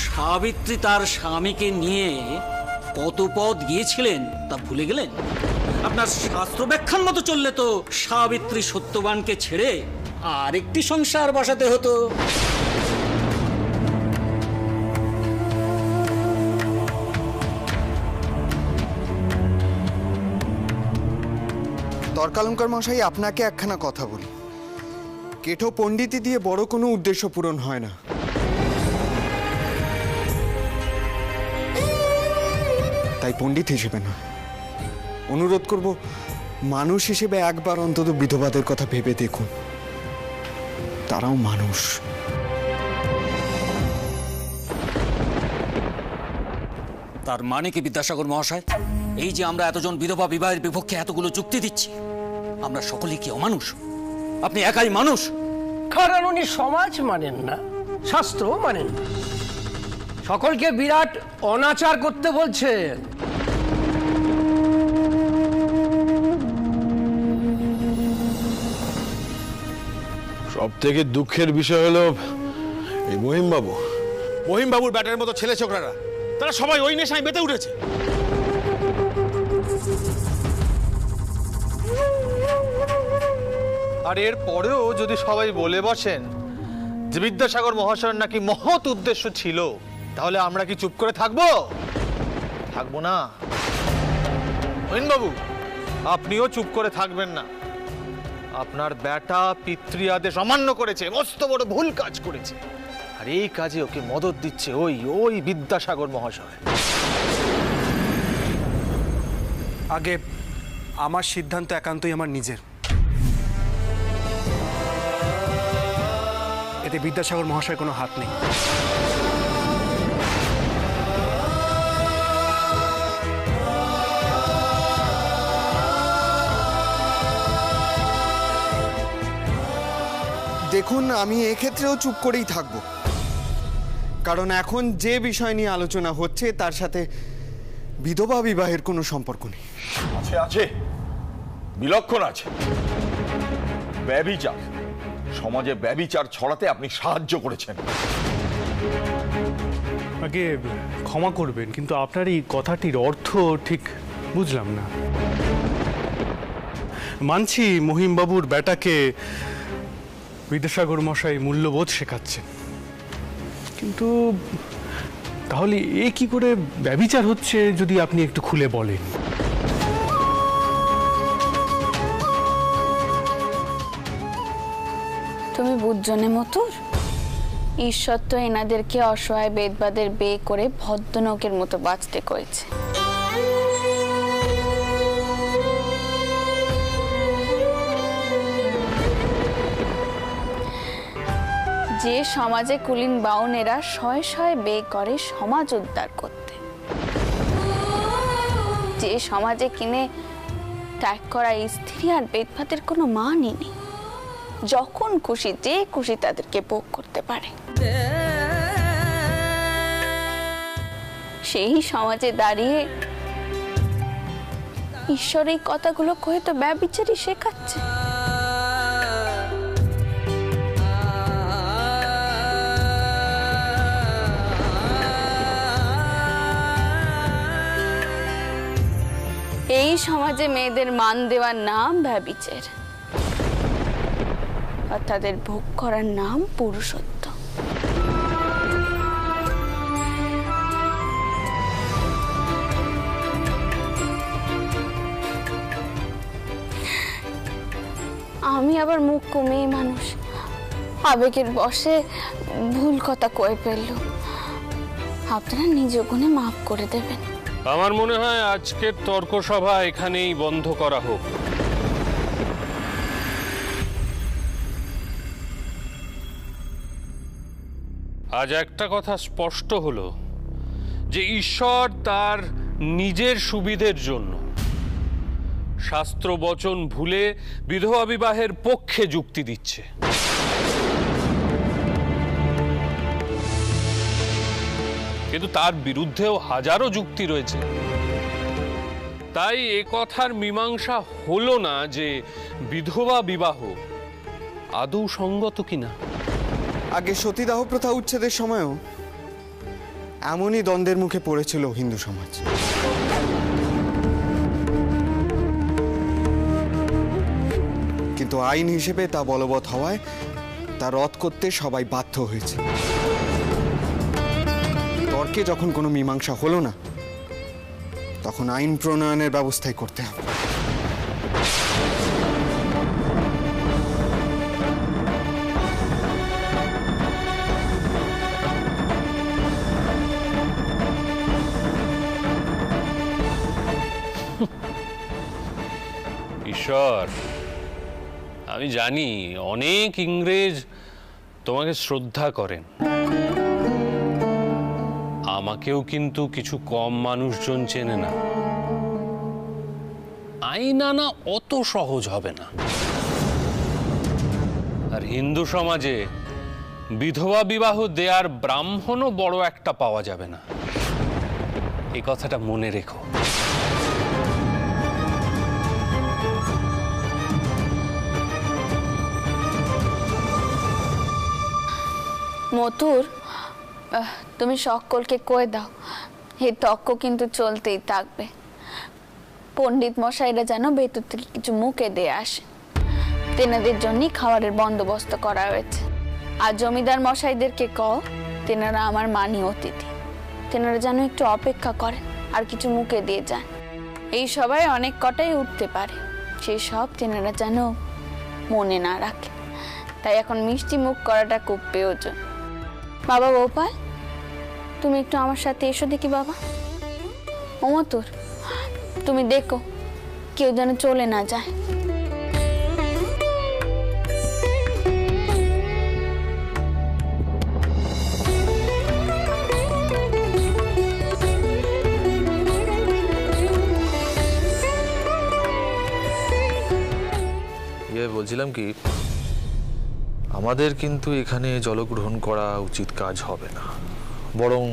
সাবিত্রী তার স্বামীকে নিয়ে কত পথ গিয়েছিলেন তা ভুলে গেলেন? আপনার শাস্ত্র ব্যাখ্যার মতো চললে তো সাবিত্রী সত্যবানকে ছেড়ে আরেকটি সংসার বসাতে হতো। তর্কালঙ্কার মশাই, আপনাকে একখানা কথা বলি। কেটো পণ্ডিতি দিয়ে বড় কোনো উদ্দেশ্য পূরণ হয় না। তাই পণ্ডিত হিসেবে না, অনুরোধ করব মানুষ হিসেবে একবার অন্তত বিধবাদের কথা ভেবে দেখুন। তারাও মানুষ। তার মানে কি বিদ্যাসাগর মহাশয়, এই যে আমরা এতজন বিধবা বিবাহের বিপক্ষে এতগুলো যুক্তি দিচ্ছি, আমরা সকলেই কি অমানুষ? আপনি একাই মানুষ। কারণ উনি সমাজ মানেন না, শাস্ত্র মানেন না, সকলকে বিরাট অনাচার করতে বলছেন। সব থেকে দুঃখের বিষয় হলো এই মহিমবাবুর ব্যাটার মতো ছেলে ছোকরারা, তারা সবাই ওই নেশায় মেতে উঠেছে। আর এর পরেও যদি সবাই বলে বসেন যে বিদ্যাসাগর মহাশয়ের নাকি মহৎ উদ্দেশ্য ছিল, তাহলে আমরা কি চুপ করে থাকবো? থাকবো না। মহিমবাবু, আপনিও চুপ করে থাকবেন না। আপনার বেটা পিতৃ আদেশ অমান্য করেছে, মস্ত বড় ভুল কাজ করেছে, আর এই কাজে ওকে মদত দিচ্ছে ওই বিদ্যাসাগর মহাশয়। আগে আমার সিদ্ধান্ত একান্তই আমার নিজের। এতে বিদ্যাসাগর মহাশয়ের কোনো হাত নেই। দেখুন, আমি এক্ষেত্রেও চুপ করেই থাকব, কারণ এখন যে বিষয় নিয়ে আলোচনা হচ্ছে তার সাথে বিধবা বিবাহের কোনো সম্পর্ক নেই। আছে আছে, বিলক্ষণ আছে। ব্যভিচার, সমাজে ব্যভিচার ছড়াতে আপনি সাহায্য করেছেন। আগে ক্ষমা করবেন, কিন্তু আপনার এই কথাটির অর্থ ঠিক বুঝলাম না। মানছি মহিমবাবুর বেটাকে বিদ্যাসাগর মশাই মূল্যবোধ শেখাচ্ছেন, কিন্তু তাহলে এ কি করে ব্যভিচার হচ্ছে যদি আপনি একটু খুলে বলেন। তুমি বুঝজনে মতুর, ঈশ্বর তো এনাদেরকে অসহায় বেদবাদের বিয়ে করে ভদ্রনকের মতো বাঁচতে করেছে। যে সমাজে কুলীন বাউনেরা শয়ে শয়ে বিয়ে করে সমাজ উদ্ধার করতে, যে সমাজে কিনে ত্যাগ করা স্ত্রী আর বেদবাদের কোনো মানই নেই, যখন খুশি যে খুশি তাদেরকে ভোগ করতে পারে, সেই সমাজে দাঁড়িয়ে ঈশ্বর এই কথাগুলো কয়ে তো ব্যভিচারী শেখাচ্ছে। এই সমাজে মেয়েদের মান দেওয়ার নাম ব্যভিচার, আর তাদের ভোগ করার নাম পুরুষত্ব। আমি আবার মুখ কমিয়ে মানুষ, আবেগের বশে ভুল কথা কয়ে ফেলল, আপনারা নিজ গুণে মাফ করে দেবেন। আমার মনে হয় আজকের তর্ক সভা এখানেই বন্ধ করা হোক। আজ একটা কথা স্পষ্ট হলো যে ঈশ্বর তার নিজের সুবিধের জন্য শাস্ত্র বচন ভুলে বিধবা বিবাহের পক্ষে যুক্তি দিচ্ছে। কিন্তু তার বিরুদ্ধেও হাজারো যুক্তি রয়েছে। তাই এ কথার মীমাংসা হলো না যে বিধবা বিবাহ আদৌ সঙ্গত কিনা। আগে সতীদাহ প্রথা উচ্ছেদের সময়ও এমনই দ্বন্দ্বের মুখে পড়েছিল হিন্দু সমাজ। কিন্তু আইন হিসেবে তা বলবৎ হওয়ায় তা রদ করতে সবাই বাধ্য হয়েছে। তর্কে যখন কোনো মীমাংসা হলো না, তখন আইন প্রণয়নের ব্যবস্থাই করতে হবে। ঈশ্বর, আমি জানি অনেক ইংরেজ তোমাকে শ্রদ্ধা করেন, আমাকেও কিন্তু কিছু কম মানুষজন চেনে না। আইন আনা অত সহজ হবে না। আর হিন্দু সমাজে বিধবা বিবাহ দেয়ার ব্রাহ্মণও বড় একটা পাওয়া যাবে না, এই কথাটা মনে রেখো। মতুর, তুমি সকলকে কয়ে দাও, এই তর্ক কিন্তু চলতেই থাকবে। পণ্ডিত মশাইরা যেন ভেতর থেকে কিছু মুখে দিয়ে আসে। তেনাদের জন্যই খাবারের বন্দোবস্ত করা হয়েছে। আর জমিদার মশাইদেরকে কও, তেনারা আমার মানি অতিথি, তেনারা যেন একটু অপেক্ষা করেন আর কিছু মুখে দিয়ে যান। এই সবাই অনেক কটাই উঠতে পারে, সেই সব তেনারা যেন মনে না রাখে। তাই এখন মিষ্টি মুখ করাটা খুব প্রয়োজন। বাবা গোপাল, তুমি একটু আমার সাথে এসো দেখি। বাবা অমতুর, তুমি দেখো কেউ যেন চলে না যায়। বলছিলাম কি, আমাদের কিন্তু এখানে জলগ্রহণ করা উচিত কাজ হবে না, বরং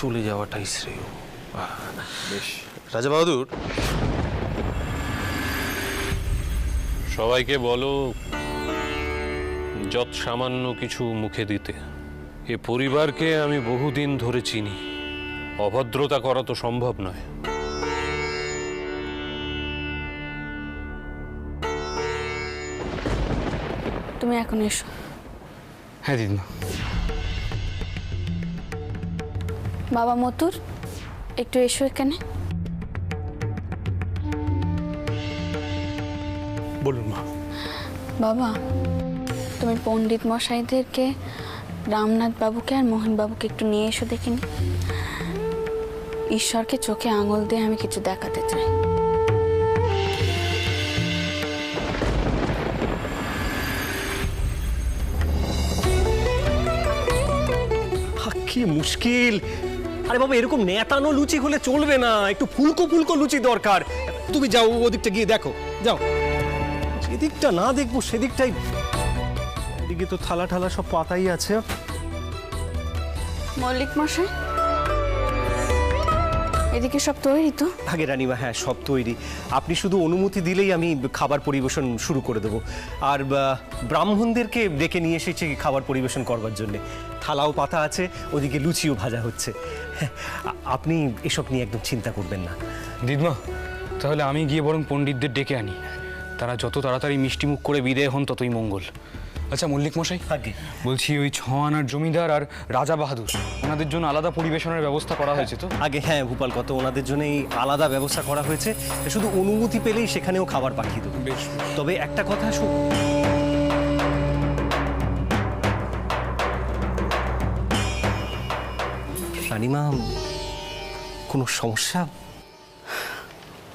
চলে যাওয়াটাই শ্রেয়। বেশ রাজা বাহাদুর, সবাইকে বলো যত সামান্য কিছু মুখে দিতে। এ পরিবারকে আমি বহুদিন ধরে চিনি, অভদ্রতা করা তো সম্ভব নয়। তুমি এখন এসো। হ্যাঁ দিদিমা। বাবা মতুর, একটু এসো এখানে। বলুন মা। বাবা, তুমি পণ্ডিত মশাইদেরকে, রামনাথ বাবুকে আর মোহন বাবুকে একটু নিয়ে এসো দেখিনি। ঈশ্বরকে চোখে আঙুল দিয়ে আমি কিছু দেখাতে চাই। কি মুশকিল! আরে বাবা, এরকম নেতানো লুচি হলে চলবে না, একটু ফুলকো ফুলকো লুচি দরকার। তুমি যাও ওদিকটা গিয়ে দেখো, যাও। যেদিকটা না দেখবো সেদিকটাই। এদিকে তো থালা ঠালা সব পাতাই আছে। মল্লিক মশাই, এদিকে সব তৈরি তো? আগে রানীমা, হ্যাঁ সব তৈরি। আপনি শুধু অনুমতি দিলেই আমি খাবার পরিবেশন শুরু করে দেবো। আর ব্রাহ্মণদেরকে ডেকে নিয়ে এসেছি খাবার পরিবেশন করবার জন্যে। থালাও পাতা আছে, ওদিকে লুচিও ভাজা হচ্ছে। আপনি এসব নিয়ে একদম চিন্তা করবেন না। দিদিমা, তাহলে আমি গিয়ে বরং পণ্ডিতদের ডেকে আনি, তারা যত তাড়াতাড়ি মিষ্টি মুখ করে বিদায় হন ততই মঙ্গল। আচ্ছা মল্লিক মশাই, আগে বলছি ওই 6 আনার জমিদার আর রাজা বাহাদুর, ওনাদের জন্য আলাদা পরিবেশনের ব্যবস্থা করা হয়েছে তো? আগে হ্যাঁ ভূপাল, কত ওনাদের জন্যই আলাদা ব্যবস্থা করা হয়েছে। শুধু অনুমতি পেলেই সেখানেও খাবার পাঠিয়ে দেবো। বেশ। তবে একটা কথা রানীমা, কোনো সমস্যা?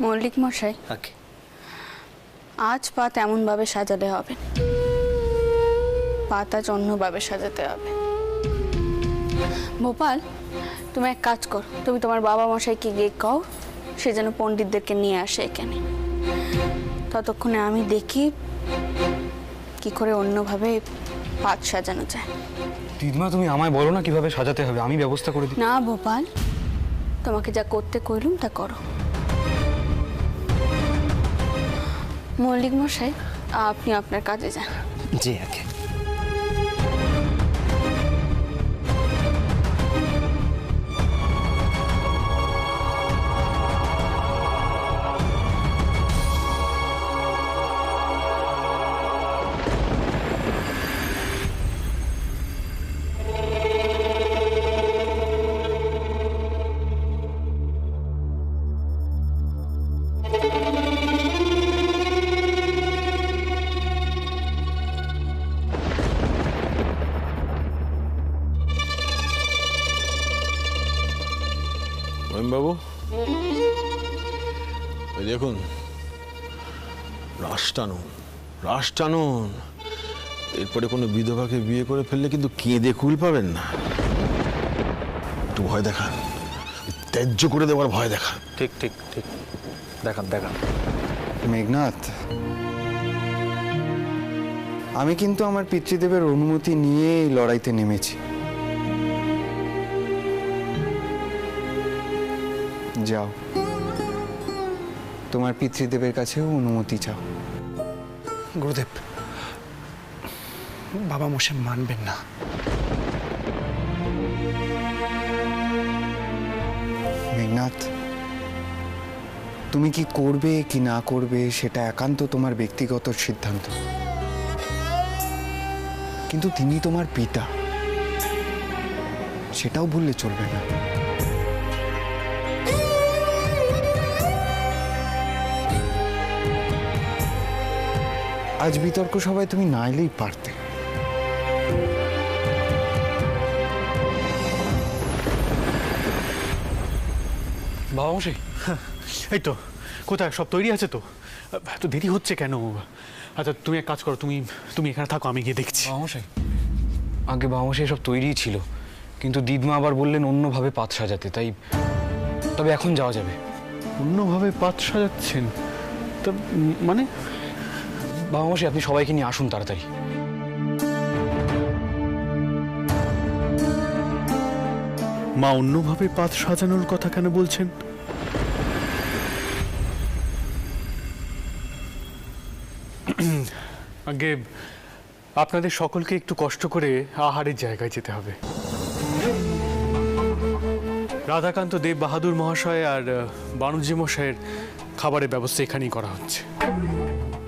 মল্লিক মশাই, আগে আজ পাত এমনভাবে সাজালে হবে, পাত আজ অন্যভাবে সাজাতে হবে। ভোপাল, তুমি এক কাজ করো, তুমি তোমার বাবা মশাইকে গিয়ে কও সে যেন পণ্ডিতদেরকে নিয়ে আসে এখানে। ততক্ষণে আমি দেখি কি করে অন্যভাবে পাত সাজানো যায়। দিদিমা, তুমি আমায় বলো না কিভাবে সাজাতে হবে, আমি ব্যবস্থা করে দিই। না ভোপাল, তোমাকে যা করতে কইলুম তা করো। মল্লিক মশাই, আপনি আপনার কাজে যান। জি আগে। মহিমবাবু, ওই দেখুন, রাশ টানুন। এরপরে কোনো বিধবাকে বিয়ে করে ফেললে কিন্তু কেঁদে কুল পাবেন না। একটু ভয় দেখান, ত্যায্য করে দেওয়ার ভয় দেখান। ঠিক ঠিক ঠিক, দেখান দেখান। মেঘনাথ, আমি কিন্তু আমার পিতৃদেবের অনুমতি নিয়ে এই লড়াইতে নেমেছি। যাও, তোমার পিতৃদেবের কাছেও অনুমতি চাও। গুরুদেব, বাবা মশাই মানবেন না। মেঘনাথ, তুমি কি করবে কি না করবে সেটা একান্ত তোমার ব্যক্তিগত সিদ্ধান্ত, কিন্তু তিনি তোমার পিতা, সেটাও ভুললে চলবে না। আজ বিতর্ক সভায় তুমি না এলেই পারতে। বাবা মশাই, এই তো, কোথায় সব তৈরি আছে তো? এত দেরি হচ্ছে কেন? আচ্ছা, তুমি এক কাজ করো, তুমি এখানে থাকো, আমি গিয়ে দেখছি। বাবামশাই, আগে বাবামশাই সব তৈরিই ছিল, কিন্তু দিদমা আবার বললেন অন্যভাবে পাত সাজাতে, তাই তবে এখন যাওয়া যাবে। অন্যভাবে পাত সাজাচ্ছেন? তা মানে? বাবামশাই, আপনি সবাইকে নিয়ে আসুন তাড়াতাড়ি। মা অন্যভাবে পাত সাজানোর কথা কেন বলছেন? আগে আপনাদের সকলকে একটু কষ্ট করে আহারের জায়গায় যেতে হবে। রাধাকান্ত দেব বাহাদুর মহাশয় আর বাণুজ্য মশাইয়ের খাবারের ব্যবস্থা এখানেই করা হচ্ছে।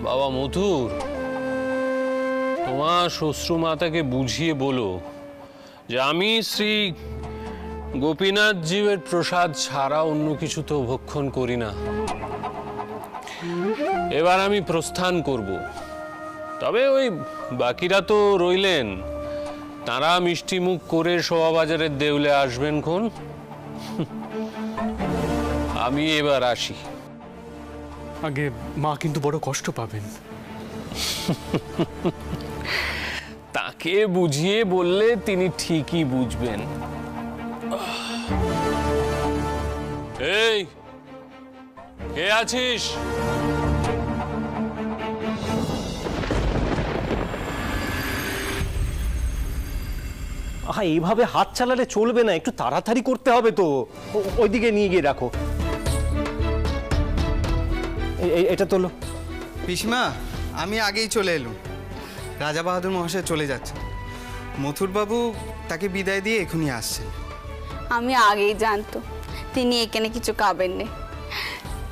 বাবা মথুর, তোমার শ্বশুর মাতাকে বুঝিয়ে বলো যে আমি শ্রী গোপীনাথ জীবের প্রসাদ ছাড়া অন্য কিছু তো ভক্ষণ করি না। এবার আমি প্রস্থান করব, তবে ওই বাকিরা তো রইলেন, তারা মিষ্টি মুখ করে শোভাবাজারের দেউলে আসবেন কোন। আমি এবার আসি। আগে মা কিন্তু বড় কষ্ট পাবেন। তাকে বুঝিয়ে বললে তিনি ঠিকই বুঝবেন। এই, কে আছিস? এইভাবে হাত চালালে চলবে না, একটু তাড়াতাড়ি করতে হবে তো। ওইদিকে নিয়ে গিয়ে রাখো। এটা তোলো। পিসমা, আমি আগেই চলে এলুম। রাজা বাহাদুর মহাশয় চলে যাচ্ছে, মথুরবাবু তাকে বিদায় দিয়ে এখনই আসছেন। আমি আগেই জানতো তিনি এখানে কিছু খাবেন না,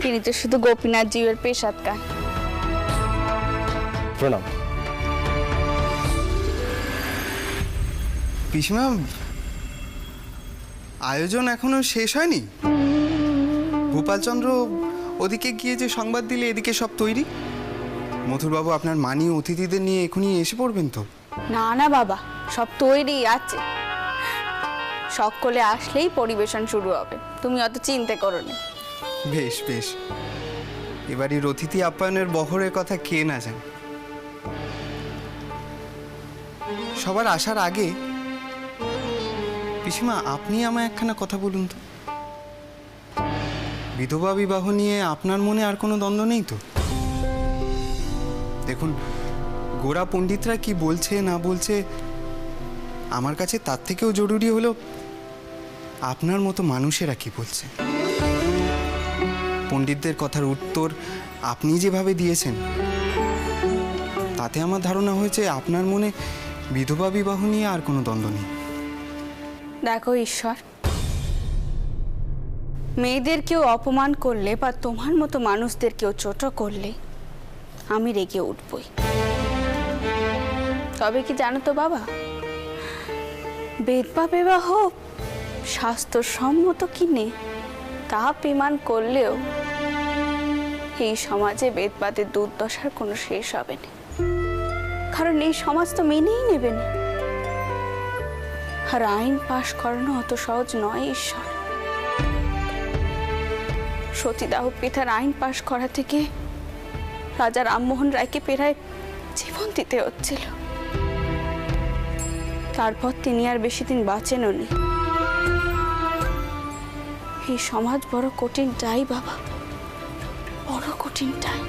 তিনি তো শুধু গোপীনাথ জীবের পেশাদ খান। প্রণাম। পিসমা, আয়োজন এখনো শেষ হয়নি? ভূপালচন্দ্র ওদিকে গিয়ে যে সংবাদ দিলে এদিকে সব তৈরি। মথুরবাবু আপনার মানি অতিথিদের নিয়ে এখনই এসে পড়বেন তো? না না বাবা, সব তৈরি আছে, সকলে আসলেই পরিবেশন শুরু হবে, তুমি অত চিন্তা করো না। বেশ বেশ, এবারের অতিথি আপ্যায়নের বহরের কথা কে না জানে। সবার আসার আগে পিসিমা, আপনি আমায় একখানা কথা বলুন তো। বিধবা বিবাহ নিয়ে আপনার মনে আর কোনো দ্বন্দ্ব নেই তো? দেখুন, গোরা পণ্ডিতরা কি বলছে না বলছে, আমার কাছে তার থেকেও জরুরি হলো আপনার মতো মানুষেরা কি বলছে। পণ্ডিতদের কথার উত্তর আপনি যেভাবে দিয়েছেন, তাতে আমার ধারণা হয়েছে আপনার মনে বিধবা বিবাহ নিয়ে আর কোনো দ্বন্দ্ব নেই। দেখো ঈশ্বর, মেয়েদের কেউ অপমান করলে বা তোমার মতো মানুষদের কেউ ছোট করলে আমি রেগে উঠবই। তবে কি জানো তো বাবা, বিধবা বিবাহ শাস্ত্রসম্মত কিনে তা অপমান করলেও এই সমাজে বেদবাদের দুর্দশার কোনো শেষ হবে না, কারণ এই সমাজ তো মেনেই নেবে না। আর আইন পাশ করানো অত সহজ নয় ঈশ্বর। সতীদাহ প্রথার আইন পাশ করা থেকে রাজা রামমোহন রায়কে প্রায় জীবন দিতে হচ্ছিল। তারপর তিনি আর বেশি দিন বাঁচেননি। এই সমাজ বড় কঠিনটাই বাবা, বড় কঠিনটাই।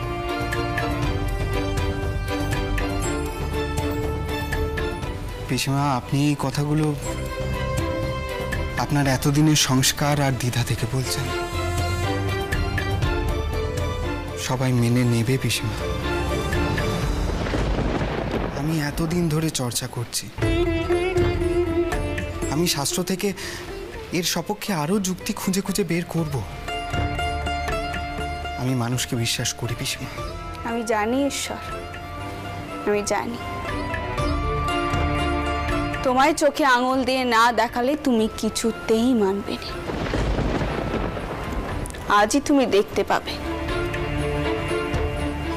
পিসিমা, আপনি এই কথাগুলো আপনার এতদিনের সংস্কার আর দ্বিধা থেকে বলছেন। সবাই মেনে নেবে পিসিমা। আমি এতদিন ধরে চর্চা করছি। আমি শাস্ত্র থেকে এর সপক্ষে আরো যুক্তি খুঁজে খুঁজে বের করব। আমি মানুষকে বিশ্বাস করি পিসিমা। আমি জানি ঈশ্বর, আমি জানি তোমায় চোখে আঙুল দিয়ে না দেখালে তুমি কিছুতেই মানবে না। আজই তুমি দেখতে পাবে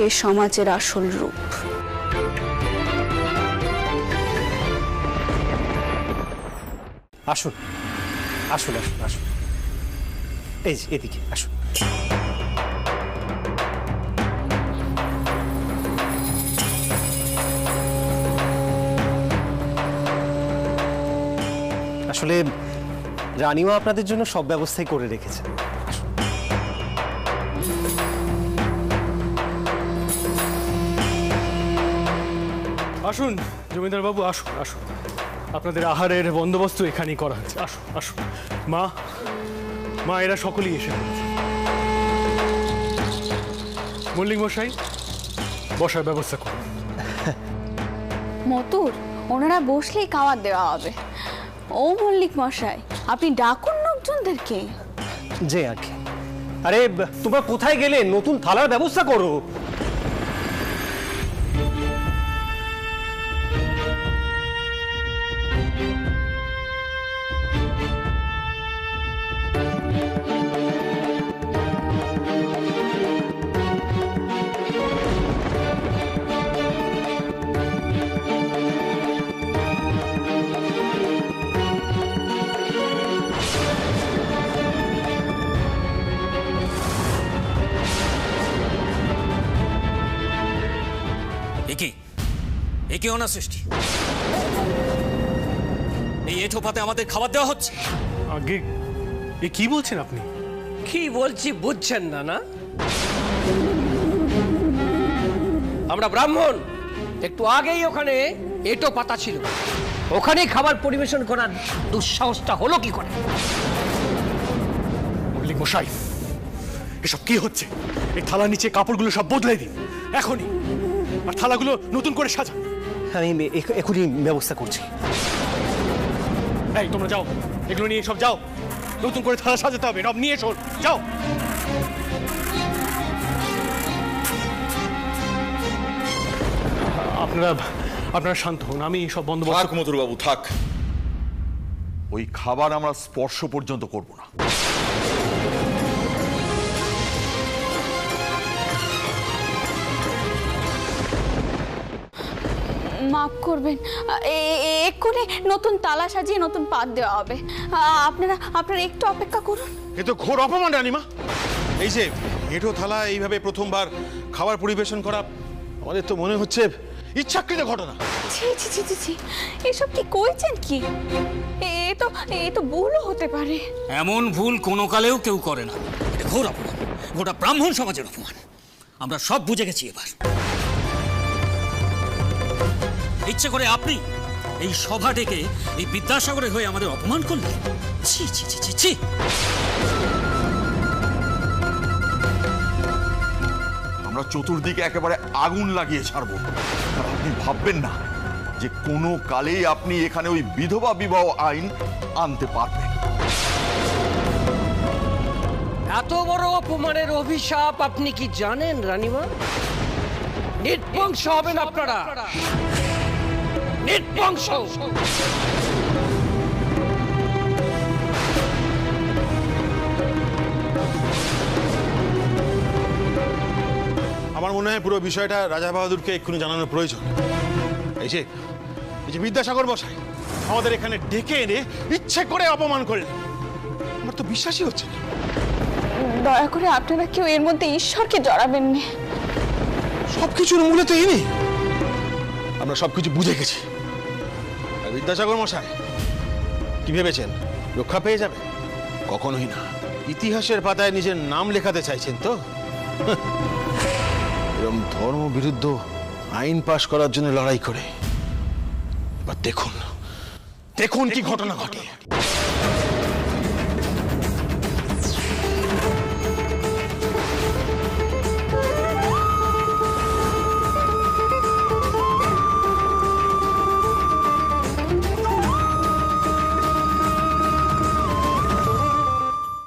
এ সমাজের আসল রূপ। আসুন আসুন আসুন আসুন, এই যে এদিকে আসুন। আসলে রানীমা আপনাদের জন্য সব ব্যবস্থাই করে রেখেছে। আসুন জমিদার বাবু, আসুন আসুন। আপনাদের আহারের বন্দোবস্ত এখানেই করা হয়েছে। আসুন আসুন। মা, মা, এরা সকলেই এসে পড়েছে। মল্লিক মশাই, বসার ব্যবস্থা করুন। মতুর, ওনারা বসলেই খাবার দেওয়া হবে। ও মল্লিক মশাই, আপনি ডাকুন লোকজনদেরকে। যে আগে, আরে তোমরা কোথায় গেলে? নতুন থালার ব্যবস্থা করো। একে অনা সৃষ্টি, এই এঁঠোপাতে আমাদের খাবার দেওয়া হচ্ছে। আগে এ কি বলছেন আপনি? কি বলছি বুঝছেন না? না, আমরা ব্রাহ্মণ। একটু আগেই ওখানে এঁটো পাতা ছিল, ওখানেই খাবার পরিবেশন করার দুঃসাহসটা হলো কি করে? মল্লিক মশাই, এসব কি হচ্ছে? এই থালার নিচে কাপড়গুলো সব বদলে দিন এখনই, আর থালাগুলো নতুন করে সাজান। আমি এখনই ব্যবস্থা করছি। এই তোমরা যাও, এগুলো নিয়ে সব যাও, নতুন করে থালা সাজাতে হবে। সব নিয়ে এসো, যাও। আপনারা শান্ত হন, আমি সব বন্দোবস্ত। থাক মধুরবাবু, থাক। ওই খাবার আমরা স্পর্শ পর্যন্ত করব না। মাফ করবেন, এক্ষুনি নতুন তালা সাজিয়ে নতুন পাত দেওয়া হবে। আপনারা একটু অপেক্ষা করুন। এ তো ঘোর অপমান রানীমা। এই যে এঁঠো থালা এইভাবে প্রথমবার খাবার পরিবেশন করা, আমাদের তো মনে হচ্ছে ইচ্ছাকৃত ঘটনা। ছি ছি ছি ছি ছি, এসব কি কইছেন কি? এ তো ভুলও হতে পারে। এমন ভুল কোনো কালেও কেউ করে না। এটা ঘোর অপমান, গোটা ব্রাহ্মণ সমাজের অপমান। আমরা সব বুঝে গেছি এবার। ইচ্ছে করে আপনি এই সভা ডেকে এই বিদ্যাসাগরের হয়ে আমাদের অপমান করলেন। ছি ছি ছি ছি ছি। আমরা চতুর্দিকে একেবারে আগুন লাগিয়ে ছাড়বো। আর আপনি ভাববেন না যে কোনো কালেই আপনি এখানে ওই বিধবা বিবাহ আইন আনতে পারবেন। এত বড় অপমানের অভিশাপ আপনি কি জানেন রানীমা? নির্বংশ হবেন আপনারা, নির্বংশ। আমার মনে হয় পুরো বিষয়টা রাজা বাহাদুরকে এক্ষুনি জানানোর প্রয়োজন। এই যে বিদ্যাসাগর মশাই আমাদের এখানে ডেকে এনে ইচ্ছে করে অপমান করলেন, আমার তো বিশ্বাসই হচ্ছে না। দয়া করে আপনারা কেউ এর মধ্যে ঈশ্বরকে জড়াবেন না। সবকিছুর মূলে তো ইনি। আমরা সবকিছু বুঝে গেছি। আর বিদ্যাসাগর মশাই কি ভেবেছেন রক্ষা পেয়ে যাবে? কখনোই না। ইতিহাসের পাতায় নিজের নাম লেখাতে চাইছেন তো? এরকম ধর্ম বিরুদ্ধ আইন পাশ করার জন্য লড়াই করে এবার দেখুন দেখুন কি ঘটনা ঘটে।